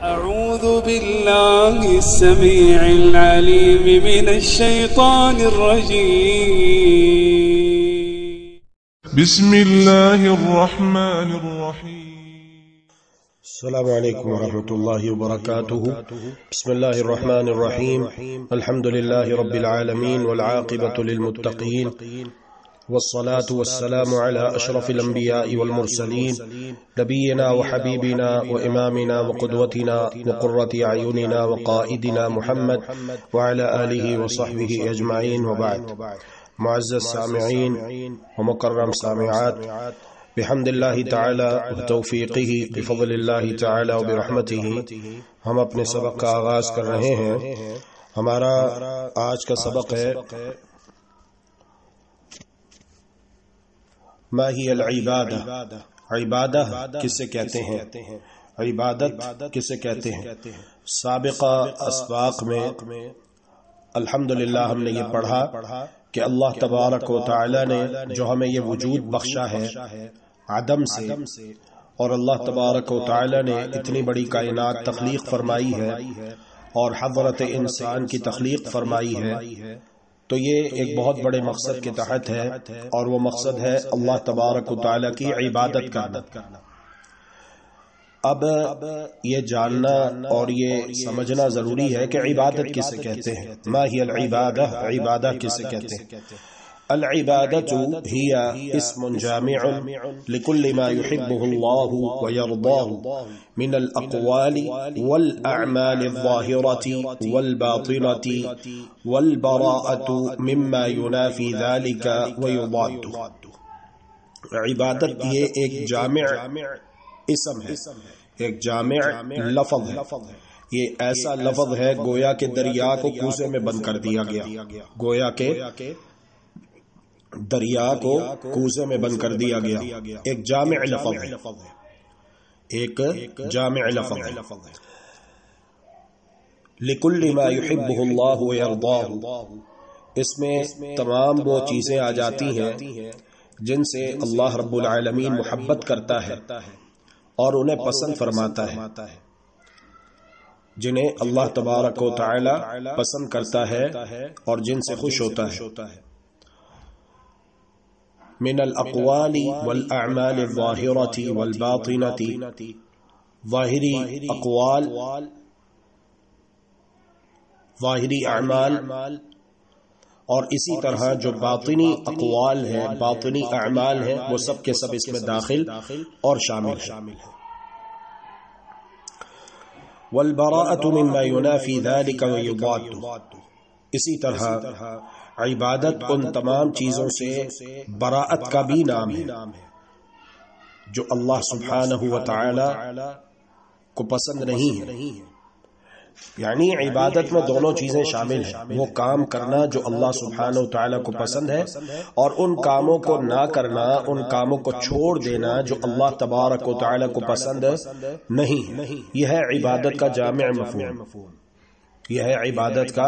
أعوذ بالله السميع العليم من الشيطان الرجيم. بسم الله الرحمن الرحيم. السلام عليكم ورحمة الله وبركاته. بسم الله الرحمن الرحيم. الحمد لله رب العالمين والعاقبة للمتقين والصلاة والسلام على أشرف الأنبياء والمرسلين نبينا وحبيبنا وإمامنا وقدوتنا وقرة أعيننا وقائدنا محمد وعلى آله وصحبه أجمعين، وبعد. معزز سامعین و مکرم سامعات، بحمد اللہ تعالی وتوفیقہ بفضل اللہ تعالی وبرحمتہ ہم اپنے سبق کا آغاز کر رہے ہیں۔ ہمارا آج کا سبق ہے ما ہی العبادہ، عبادہ کسے کہتے ہیں، عبادت کسے کہتے ہیں۔ سابقہ اسباق میں الحمدللہ ہم نے یہ پڑھا کہ اللہ تبارک و تعالی نے جو ہمیں یہ وجود بخشا ہے عدم سے، اور اللہ تبارک و تعالی نے اتنی بڑی کائنات تخلیق فرمائی ہے اور حضرت انسان کی تخلیق فرمائی ہے، تو یہ ایک بہت بڑے مقصد کے تحت ہے، اور وہ مقصد ہے اللہ تبارک و تعالی کی عبادت کرنا۔ اب یہ جاننا اور یہ سمجھنا ضروری ہے کہ عبادت کسے کہتے ہیں۔ ما ہی العبادہ، عبادہ کسے کہتے ہیں؟ العبادۃ ہی اسم جامع لکل ما يحبه اللہ ويرضاه من الاقوال والاعمال الظاہرۃ والباطنۃ والبراءۃ مما ينافي ذلك ويضاد۔ عبادت یہ ایک جامع اسم ہے، ایک جامع لفظ ہے۔ یہ ایسا لفظ ہے گویا کہ دریا کو کوزے میں بند کر دیا گیا، گویا کہ دریا کو کوزے میں بند کر دیا گیا۔ ایک جامع لفظ ہے، ایک جامع لفظ ہے۔ لِكُلِّ مَا يُحِبُّهُ اللَّهُ وَيَرْضَاهُ، اس میں تمام وہ چیزیں آ جاتی ہیں جن سے اللہ رب العالمین محبت کرتا ہے اور انہیں پسند فرماتا ہے، جنہیں اللہ تبارک و تعالی پسند کرتا ہے اور جن سے خوش ہوتا ہے۔ من الاقوال والاعمال الظاہرۃ والباطنۃ، ظاہری اقوال، ظاہری اعمال، اور اسی طرح جو باطنی اقوال ہیں، باطنی اعمال ہیں، وہ سب کے سب اس میں داخل اور شامل ہیں۔ والبراءۃ مما ينافي ذلك ويضاد، اسی طرح عبادت ان تمام چیزوں سے براءت کا بھی نام ہے جو اللہ سبحانہ و تعالی کو پسند نہیں ہے۔ یعنی عبادت میں دونوں چیزیں شامل ہیں، وہ کام کرنا جو اللہ سبحانہ و تعالی کو پسند ہے، اور ان کاموں کو نہ کرنا، ان کاموں کو چھوڑ دینا جو اللہ تبارک و تعالی کو پسند نہیں ہے۔ یہ ہے عبادت کا جامع مفہوم، یہ ہے عبادت کا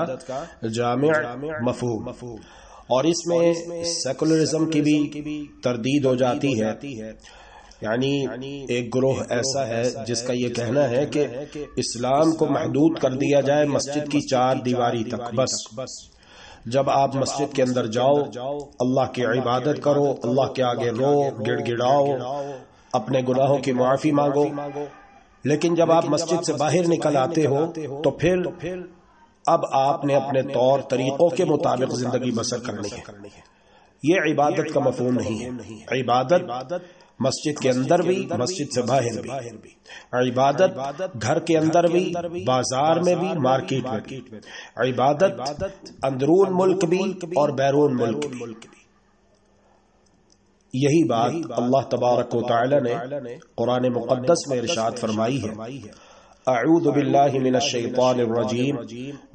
جامع مفہوم۔ اور اس میں سیکولرزم کی بھی تردید ہو جاتی ہے، یعنی ایک گروہ ایسا ہے جس کا یہ کہنا ہے کہ اسلام کو محدود کر دیا جائے مسجد کی 4 دیواری تک، بس جب آپ مسجد کے اندر جاؤ اللہ کی عبادت کرو، اللہ کے آگے رو، گڑ گڑاؤ، اپنے گناہوں کی معافی مانگو، لیکن جب آپ مسجد سے باہر نکل آتے ہو تو پھر اب آپ نے اپنے طور طریقوں کے مطابق زندگی بسر کرنی ہے۔ یہ عبادت کا مفہوم نہیں ہے۔ عبادت مسجد کے اندر بھی، مسجد سے باہر بھی، عبادت گھر کے اندر بھی، بازار میں بھی، مارکیٹ میں بھی، عبادت اندرون ملک بھی اور بیرون ملک بھی۔ یہی بات اللہ تبارک و تعالی نے قرآن مقدس میں ارشاد فرمائی ہے۔ اعوذ باللہ من الشیطان الرجیم،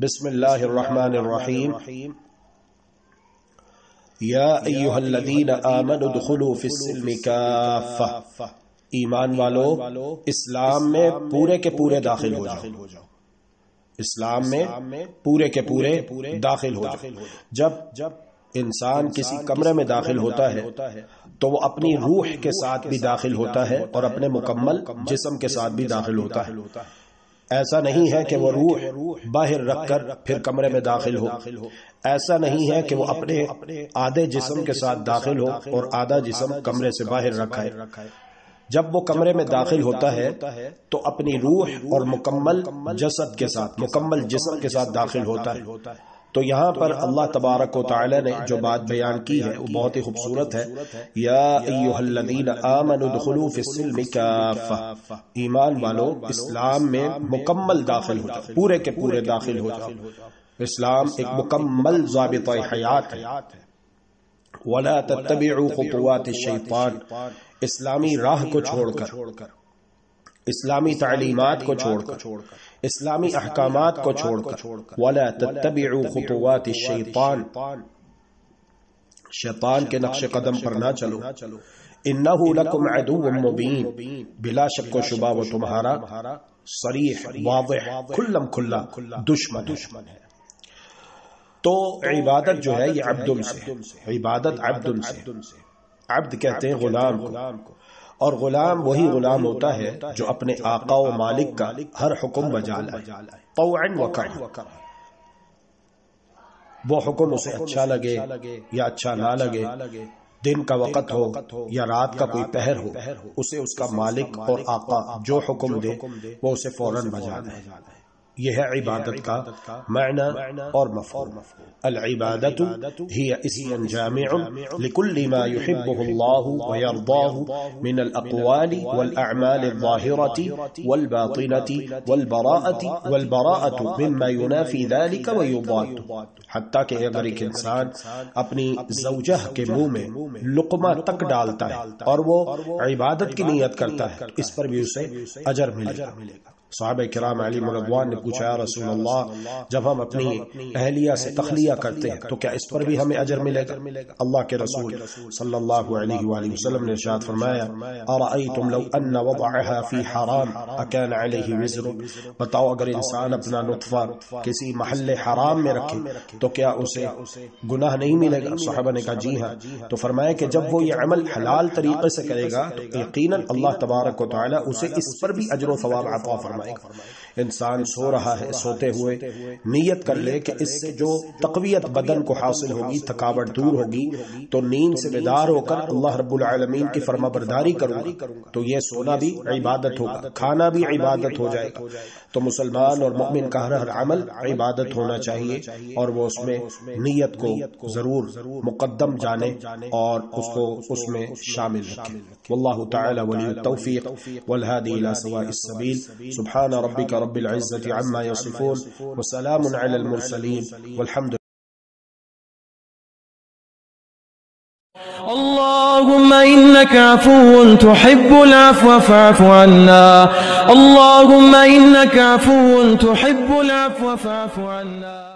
بسم اللہ الرحمن الرحیم۔ یا ایہا الذین آمنوا ادخلوا فی السلم کافہ، ایمان والو اسلام میں پورے کے پورے داخل ہو جاؤ، اسلام میں پورے کے پورے داخل ہو جاؤ۔ جب انسان کسی کمرے میں داخل ہوتا ہے تو وہ اپنی روح کے ساتھ بھی داخل ہوتا ہے اور اپنے مکمل جسم کے ساتھ بھی داخل ہوتا ہے۔ ایسا نہیں ہے کہ وہ روح باہر رکھ کر پھر کمرے میں داخل ہو، ایسا نہیں ہے کہ وہ اپنے آدھے جسم کے ساتھ داخل ہو اور آدھا جسم کمرے سے باہر رکھائے۔ جب وہ کمرے میں داخل ہوتا ہے تو اپنی روح اور مکمل جسد کے ساتھ، مکمل جسم کے ساتھ داخل ہوتا ہے۔ تو یہاں پر اللہ تبارک و تعالی نے جو بات بیان کی ہے وہ بہت ہی خوبصورت ہے۔ یا ایھا الذین آمنوا ادخلوا فی السلم کافہ، ایمان والو اسلام میں مکمل داخل ہو جاؤ، پورے کے پورے داخل ہو جاؤ۔ اسلام ایک مکمل ضابطہ حیات ہے۔ ولا تتبعوا خطوات الشیطان، اسلامی راہ کو چھوڑ کر، اسلامی تعلیمات کو چھوڑ کر، اسلامی احکامات کو چھوڑ کر، ولا تتبعوا خطوات الشیطان، شیطان کے نقش قدم پر نہ چلو، انہ لکم عدو مبین، بلا شک و شبہ وہ تمہارا صریح واضح کھلم کھلا دشمن ہے۔ تو عبادت جو ہے یہ عبد سے، عبادت عبد سے، عبد کہتے ہیں غلام کو، اور غلام وہی غلام ہوتا ہے جو اپنے آقا و مالک کا ہر حکم بجا لائے، طوعا و کرہا، وہ حکم اسے اچھا لگے یا اچھا نہ لگے، دن کا وقت ہو یا رات کا کوئی پہر ہو، اسے اس کا مالک اور آقا جو حکم دے وہ اسے فوراً بجا لائے۔ یہ ہے عبادت کا معنی اور مفہوم۔ العبادت ہی اسم جامع لكل ما يحبه الله ويرضاه من الاقوال والاعمال الظاهرة والباطنة والبراءة مما ينافي ذلك ويضاد، حتیٰ کہ اگر ایک انسان اپنی زوجہ کے منہ میں لقمہ تک ڈالتا ہے اور وہ عبادت کی نیت کرتا ہے، اس پر بھی اسے اجر ملے گا۔ صحابہ کرام علیہم رضوان نے پوچھا یا رسول اللہ، جب ہم اپنی اہلیہ سے تخلیہ کرتے ہیں تو کیا اس پر بھی ہمیں اجر ملے گا؟ اللہ کے رسول صلی اللہ علیہ وآلہ وسلم نے ارشاد فرمایا ارأیتم لو ان وضعها فی حرام اکان علیہ وزر، بتاؤ اگر انسان اپنا نطفہ کسی محل حرام میں رکھے تو کیا اسے گناہ نہیں ملے گا؟ صحابہ نے کہا جی ہاں۔ تو فرمایا کہ جب وہ یہ عمل حلال طریقے سے کرے گا تو یقیناً اللہ تبارک و تعالی اسے اس پر بھی اجر و ثواب عطا فرمائے۔ انسان سو رہا ہے، سوتے ہوئے نیت کر لے کہ اس سے جو تقویت بدن کو حاصل ہوگی، تھکاوٹ دور ہوگی، تو نیند سے بیدار ہو کر اللہ رب العالمین کی فرما برداری کروں گا، تو یہ سونا بھی عبادت ہوگا، کھانا بھی عبادت ہو جائے گا۔ تو مسلمان اور مومن کا ہر عمل عبادت ہونا چاہیے، اور وہ اس میں نیت کو ضرور مقدم جانے اور اس کو اس میں شامل رکھے۔ واللہ تعالی ولی التوفیق والہادی الی سواء السبیل۔ سبحان ربک رب العزة عما يصفون وسلام على المرسلين والحمد اللهم إنك عفو تحب العفو فاعف عنا، اللهم إنك عفو تحب العفو فاعف عنا۔